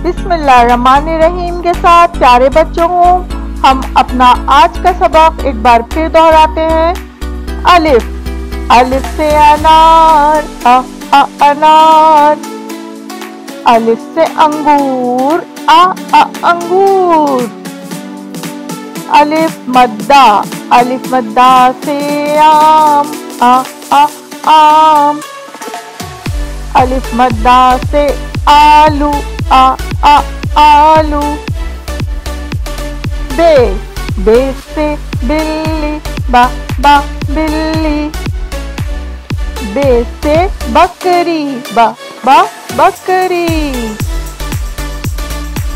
बिस्मिल्लाहिर्रहमानिर्रहीम के साथ प्यारे बच्चों, हम अपना आज का सबक एक बार फिर दोहराते हैं। अलिफ, अलिफ से अनार, अनार। अलिफ से अंगूर, अंगूर। अलिफ मद्दा, अलिफ मद्दा से आम, आम। अलिफ मद्दा से आलू, आलू। बे से बिल्ली, बिल्ली। बे से बकरी, बकरी।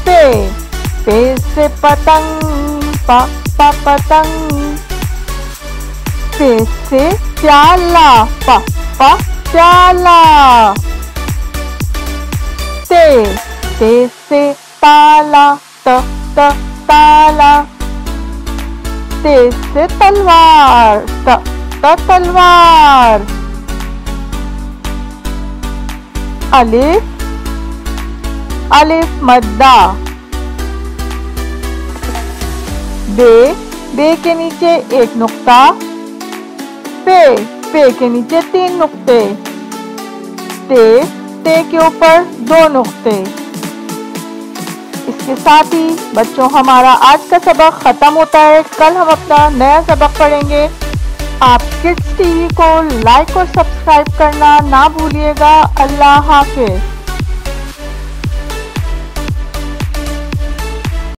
पे से पतंग, पतंग। पे से प्याला, प्याला। ते से ताला, ताला। ते से तलवार, तलवार। अलिफ, अलिफ मद्दा। बे के नीचे एक नुक्ता। पे के नीचे 3 नुक्ते। ते के ऊपर 2 नुक्ते। इसके साथ ही बच्चों हमारा आज का सबक खत्म होता है। कल हम अपना नया सबक पढ़ेंगे। आप किड्स टीवी को लाइक और सब्सक्राइब करना ना भूलिएगा। अल्लाह हाफिज।